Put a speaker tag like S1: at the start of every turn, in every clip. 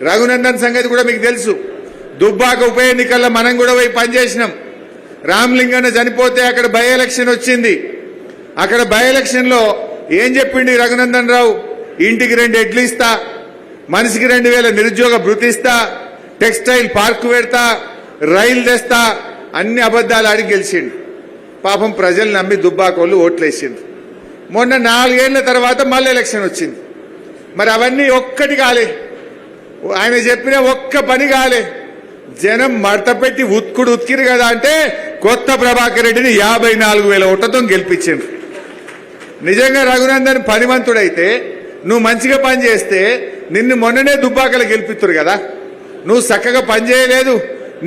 S1: రఘునందన్ సంగతి కూడా మీకు తెలుసు. దుబ్బాక ఉప ఎన్నికల్లో మనం కూడా పోయి పనిచేసినాం. రామలింగన్న చనిపోతే అక్కడ బై ఎలక్షన్ వచ్చింది. అక్కడ బై ఎలక్షన్లో ఏం చెప్పిండి రఘునందన్ రావు? ఇంటికి 2 ఎడ్లు ఇస్తా, మనిషికి 2000 నిరుద్యోగ భృతి ఇస్తా, టెక్స్టైల్ పార్క్ పెడతా, రైలు తెస్తా, అన్ని అబద్దాలు అడిగి గెలిచిండు. పాపం ప్రజలు నమ్మి దుబ్బాకోళ్ళు ఓట్లేసిండ్రు. మొన్న 4 ఏళ్ల తర్వాత మళ్ళీ ఎలక్షన్ వచ్చింది. మరి అవన్నీ ఒక్కటి కాలే, ఆయన చెప్పిన ఒక్క పని కాలే. జనం మడతపెట్టి ఉత్కిరు కదా అంటే కొత్త ప్రభాకర్ రెడ్డిని 54,000 ఓట్లతో గెలిపించిండ్రు. నిజంగా రఘునందన్ పనివంతుడైతే, నువ్వు మంచిగా పని చేస్తే నిన్ను మొన్ననే దుబ్బాకలు గెలిపిస్తురు కదా. నువ్వు చక్కగా పని చేయలేదు,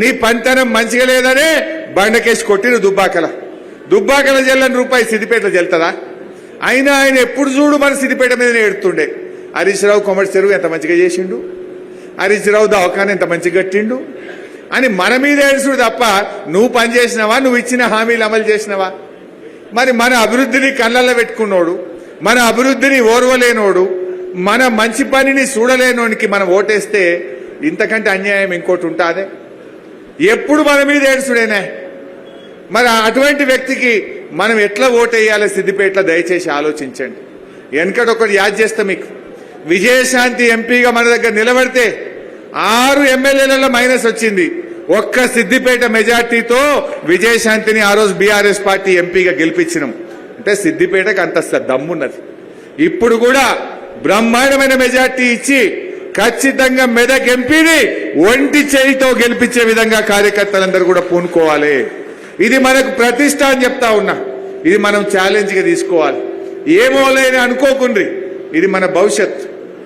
S1: నీ పనితనం మంచిగా లేదనే బండకేసి కొట్టిరు దుబ్బాకల జల్లని రూపాయి సిద్దిపేటలో జల్లుతుందా? అయినా ఆయన ఎప్పుడు చూడు మన సిద్దిపేట మీదనే ఎడుతుండే. హరీష్ రావు కొమటి చెరువు ఎంత మంచిగా చేసిండు, హరీష్ రావు దవాఖాన ఎంత మంచిగా కట్టిండు అని మన మీద ఏడుచుడు తప్ప నువ్వు పని చేసినావా, నువ్వు ఇచ్చిన హామీలు అమలు చేసినావా? మరి మన అభివృద్ధిని కళ్ళల్లో పెట్టుకున్నోడు, మన అభివృద్ధిని ఓర్వలేనోడు, మన మంచి పనిని చూడలేనోనికి మనం ఓటేస్తే ఇంతకంటే అన్యాయం ఇంకోటి ఉంటాదే? ఎప్పుడు మన మీద ఏడుచుడేనే. మరి అటువంటి వ్యక్తికి మనం ఎట్లా ఓటేయాలో సిద్దిపేటలో దయచేసి ఆలోచించండి. వెనకటొకటి యాద్ చేస్తా మీకు. విజయశాంతి ఎంపీగా మన దగ్గర నిలబడితే 6 ఎమ్మెల్యేలలో మైనస్ వచ్చింది. ఒక్క సిద్దిపేట మెజార్టీతో విజయశాంతిని ఆ రోజు బీఆర్ఎస్ పార్టీ ఎంపీగా గెలిపించినాం. అంటే సిద్దిపేటకు అంత దమ్మున్నది. ఇప్పుడు కూడా బ్రహ్మాండమైన మెజార్టీ ఇచ్చి ఖచ్చితంగా మెదక్ ఎంపీని ఒంటి చేయితో గెలిపించే విధంగా కార్యకర్తలందరూ కూడా పూనుకోవాలి. ఇది మనకు ప్రతిష్ట అని చెప్తా ఉన్నా. ఇది మనం ఛాలెంజ్గా తీసుకోవాలి. ఏమో లేని అనుకోకుండ్రి, ఇది మన భవిష్యత్తు.